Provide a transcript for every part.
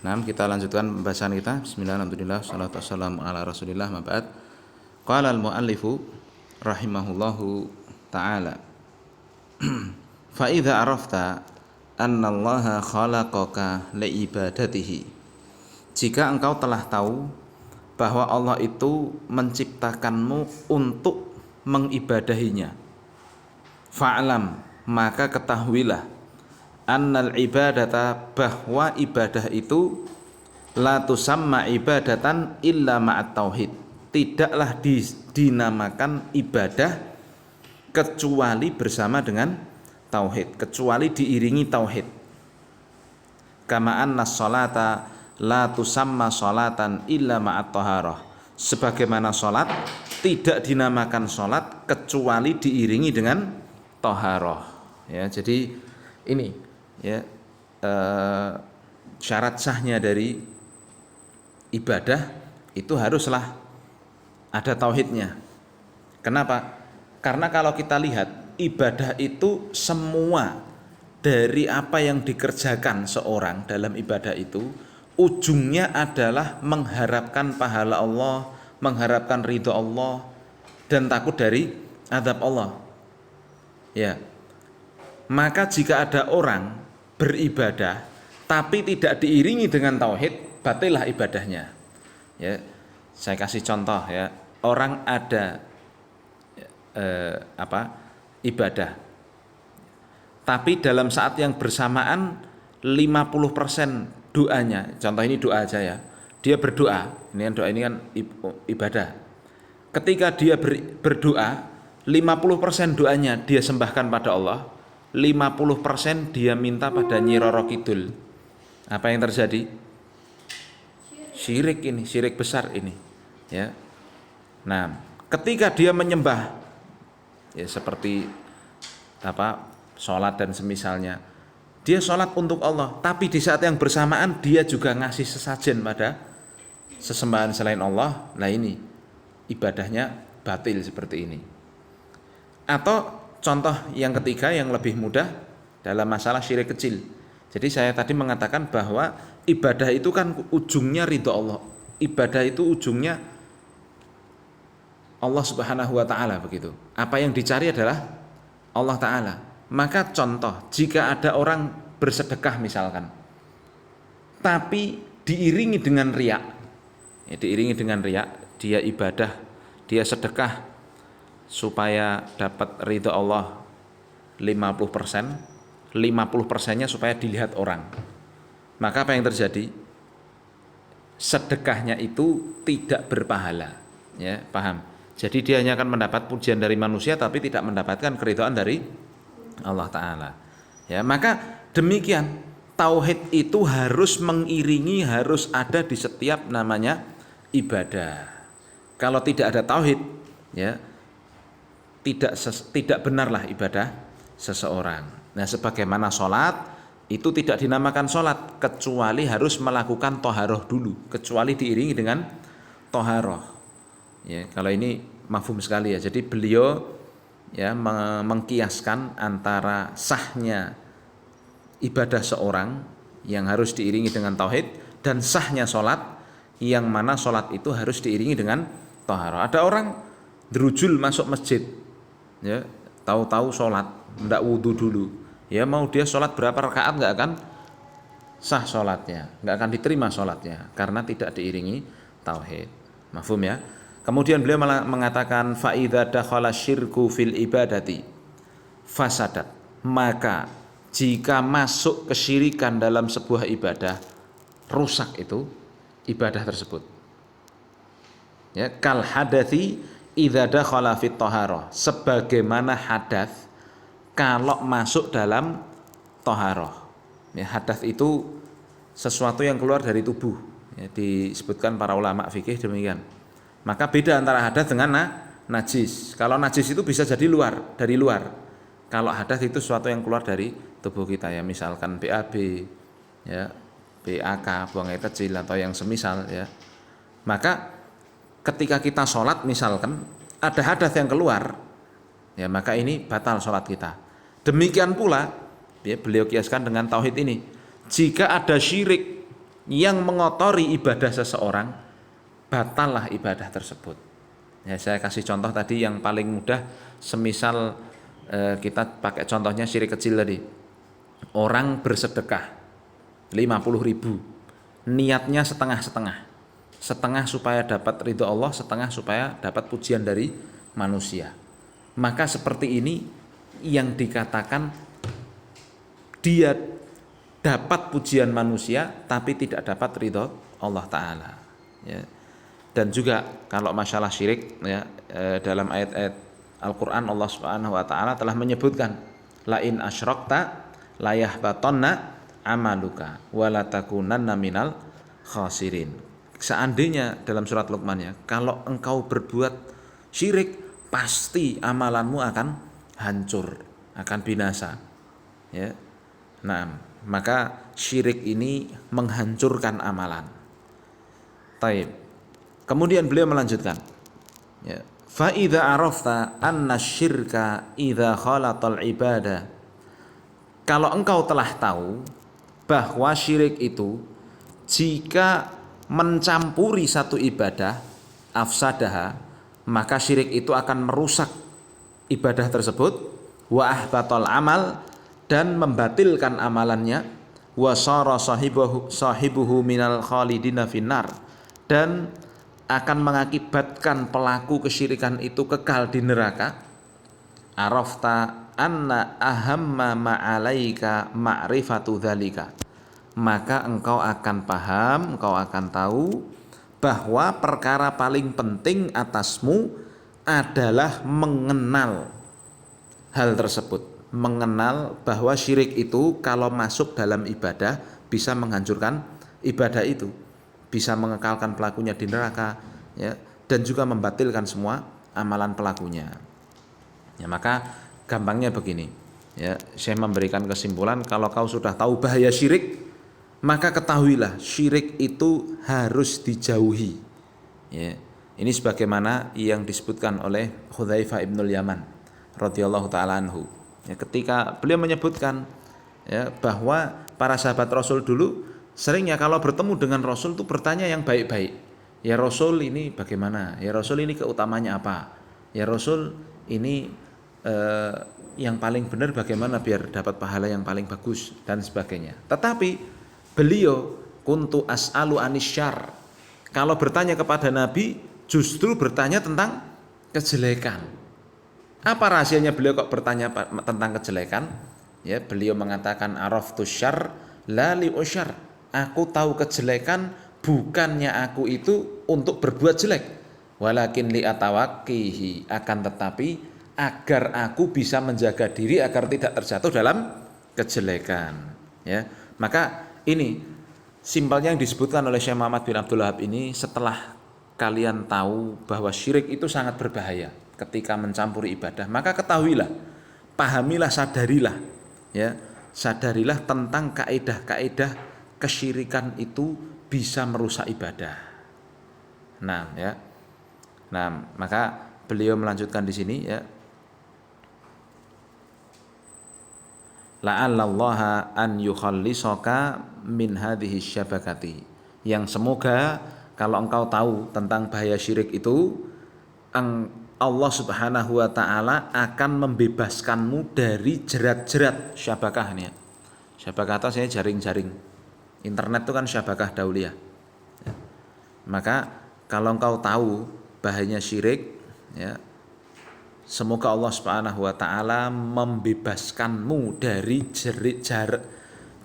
Nah, kita lanjutkan pembahasan kita. Bismillahirrahmanirrahim. Shallallahu wassalamu ala Rasulillah ma ba'd. Qala al-muallifu rahimahullahu ta'ala. Fa idza arafta anna Allah khalaqaka li ibadatihi. Jika engkau telah tahu bahwa Allah itu menciptakanmu untuk mengibadahinya, fa'lam, maka ketahuilah, annal ibadata, bahwa ibadah itu la tusamma ibadatan illa ma'at tauhid, tidaklah dinamakan ibadah kecuali bersama dengan tauhid, kecuali diiringi tauhid. Kama anna sholata la tusamma sholatan illa ma'at taharah, sebagaimana sholat tidak dinamakan sholat kecuali diiringi dengan taharah. Ya, jadi ini ya syarat sahnya dari ibadah itu haruslah ada tauhidnya. Kenapa? Karena kalau kita lihat ibadah itu semua dari apa yang dikerjakan seorang dalam ibadah itu ujungnya adalah mengharapkan pahala Allah, mengharapkan ridho Allah, dan takut dari azab Allah. Ya. Maka jika ada orang beribadah tapi tidak diiringi dengan tauhid, batillah ibadahnya. Ya. Saya kasih contoh ya. Orang ada ibadah, tapi dalam saat yang bersamaan 50% doanya, contoh ini doa aja ya, dia berdoa, ini kan doa ini kan ibadah. Ketika dia berdoa, 50% doanya dia sembahkan pada Allah, 50% dia minta pada Nyi Roro Kidul. Apa yang terjadi? Syirik ini, syirik besar ini. Ya. Nah, ketika dia menyembah, ya seperti sholat dan semisalnya, dia sholat untuk Allah, tapi di saat yang bersamaan dia juga ngasih sesajen pada sesembahan selain Allah. Nah ini ibadahnya batil seperti ini. Atau contoh yang ketiga yang lebih mudah dalam masalah syirik kecil. Jadi saya tadi mengatakan bahwa ibadah itu kan ujungnya ridho Allah. Ibadah itu ujungnya Allah Subhanahu wa ta'ala, begitu. Apa yang dicari adalah Allah Ta'ala. Maka contoh, jika ada orang bersedekah misalkan, tapi diiringi dengan riak, ya, diiringi dengan riak, dia ibadah, dia sedekah supaya dapat ridho Allah 50%, 50%-nya supaya dilihat orang. Maka apa yang terjadi? Sedekahnya itu tidak berpahala, ya, paham? Jadi dia hanya akan mendapat pujian dari manusia tapi tidak mendapatkan keridhaan dari Allah Ta'ala. Ya, maka demikian tauhid itu harus mengiringi, harus ada di setiap namanya ibadah. Kalau tidak ada tauhid, ya tidak benarlah ibadah seseorang. Nah, sebagaimana sholat itu tidak dinamakan sholat kecuali harus melakukan toharoh dulu, kecuali diiringi dengan toharoh. Ya, kalau ini mafhum sekali ya. Jadi beliau ya mengkiaskan antara sahnya ibadah seorang yang harus diiringi dengan tauhid dan sahnya sholat yang mana sholat itu harus diiringi dengan taharah. Ada orang derujul masuk masjid, ya tahu-tahu sholat tidak wudu dulu, ya mau dia sholat berapa rakaat nggak akan sah sholatnya, nggak akan diterima sholatnya karena tidak diiringi tauhid. Mafhum ya? Kemudian beliau mengatakan fa idza dakhala syirku fil ibadati fasadat, maka jika masuk kesyirikan dalam sebuah ibadah, rusak itu ibadah tersebut. Ya, kal hadathi idza dakhala fit taharah, sebagaimana hadas kalau masuk dalam taharah. Ya, hadas itu sesuatu yang keluar dari tubuh. Ya, disebutkan para ulama fikih demikian. Maka beda antara hadas dengan najis. Kalau najis itu bisa jadi dari luar. Kalau hadas itu sesuatu yang keluar dari tubuh kita, ya misalkan BAB, ya BAK, buang air kecil atau yang semisal, ya. Maka ketika kita sholat misalkan ada hadas yang keluar, ya maka ini batal sholat kita. Demikian pula, ya beliau kiaskan dengan tauhid ini. Jika ada syirik yang mengotori ibadah seseorang, batallah ibadah tersebut. Ya, saya kasih contoh tadi yang paling mudah, semisal kita pakai contohnya syirik kecil tadi. Orang bersedekah 50.000, niatnya setengah-setengah. Setengah supaya dapat ridho Allah, setengah supaya dapat pujian dari manusia. Maka seperti ini yang dikatakan dia dapat pujian manusia tapi tidak dapat ridho Allah Ta'ala. Ya. Dan juga kalau masalah syirik, ya, dalam ayat-ayat Al-Quran Allah Subhanahu Wa Ta'ala telah menyebutkan la in asyrakta la yahbatanna amaluka wala takunanna minal khasirin. Seandainya dalam surat Luqman, ya, kalau engkau berbuat syirik pasti amalanmu akan hancur, akan binasa. Ya. Nah, maka syirik ini menghancurkan amalan. Taib. Kemudian beliau melanjutkan, ya, fa idza arafta anna syirka idza khalatal ibadah. Kalau engkau telah tahu bahwa syirik itu jika mencampuri satu ibadah, afsadaha, maka syirik itu akan merusak ibadah tersebut, wa ahbatal amal, dan membatilkan amalannya, wa sara sahibuhu minal khalidina finnar, dan akan mengakibatkan pelaku kesyirikan itu kekal di neraka. Arafta anna ahamma ma'alaika ma'rifatu dzalika, maka engkau akan paham, engkau akan tahu bahwa perkara paling penting atasmu adalah mengenal hal tersebut, mengenal bahwa syirik itu kalau masuk dalam ibadah bisa menghancurkan ibadah itu, bisa mengekalkan pelakunya di neraka, ya, dan juga membatilkan semua amalan pelakunya. Ya, maka gampangnya begini, ya, saya memberikan kesimpulan, kalau kau sudah tahu bahaya syirik, maka ketahuilah syirik itu harus dijauhi. Ya, ini sebagaimana yang disebutkan oleh Hudzaifah ibnul Yaman radhiyallahu taala anhu. Ya, ketika beliau menyebutkan, ya, bahwa para sahabat Rasul dulu seringnya kalau bertemu dengan Rasul itu bertanya yang baik-baik. Ya Rasul, ini bagaimana? Ya Rasul, ini keutamanya apa? Ya Rasul, ini yang paling benar bagaimana biar dapat pahala yang paling bagus dan sebagainya. Tetapi beliau kuntu as'alu anisyar, kalau bertanya kepada Nabi justru bertanya tentang kejelekan. Apa rahasianya beliau kok bertanya tentang kejelekan? Ya, beliau mengatakan araftu syarr la li usyarr, aku tahu kejelekan bukannya aku itu untuk berbuat jelek, walakin li atawaqqihi, akan tetapi agar aku bisa menjaga diri agar tidak terjatuh dalam kejelekan. Ya, maka ini simpelnya yang disebutkan oleh Syekh Muhammad bin Abdul Wahab ini, setelah kalian tahu bahwa syirik itu sangat berbahaya ketika mencampuri ibadah, maka ketahuilah, pahamilah, sadarilah, ya, sadarilah tentang kaidah-kaidah kesyirikan itu bisa merusak ibadah. Nah, ya. Nah, maka beliau melanjutkan di sini, ya. La'allallaha an yukhallisaka min hadhihi syabakati, yang semoga kalau engkau tahu tentang bahaya syirik itu, Allah Subhanahu wa taala akan membebaskanmu dari jerat-jerat syabakah ini. Syabakah itu saya jaring-jaring. Internet itu kan syabakah dauliyah. Ya. Maka kalau engkau tahu bahayanya syirik, ya, semoga Allah Subhanahu wa taala membebaskanmu dari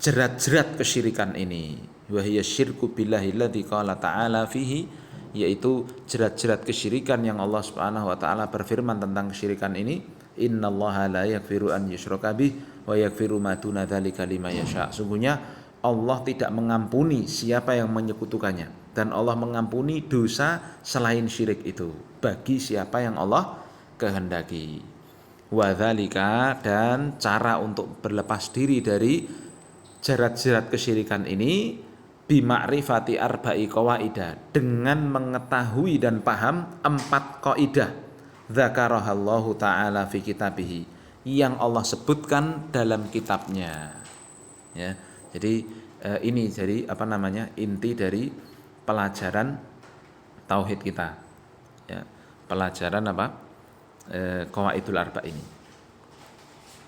jerat-jerat kesyirikan ini. Wa hiya syirku billahi alladzi qala ta'ala fihi, yaitu jerat-jerat kesyirikan yang Allah Subhanahu wa taala berfirman tentang kesyirikan ini, innallaha la yaghfiru an yushraka bih wa yaghfiru ma duna dzalika liman yasha. Sungguhnya Allah tidak mengampuni siapa yang menyekutukannya, dan Allah mengampuni dosa selain syirik itu bagi siapa yang Allah kehendaki. Wa dzalika, dan cara untuk berlepas diri dari jerat-jerat kesyirikan ini, bima'rifati arba'i qawaidah, dengan mengetahui dan paham 4 kaidah dzakarahallahu taala fi kitabihi, yang Allah sebutkan dalam kitabnya. Ya, jadi ini jadi apa namanya inti dari pelajaran tauhid kita, ya, pelajaran apa qawaidul arba ini.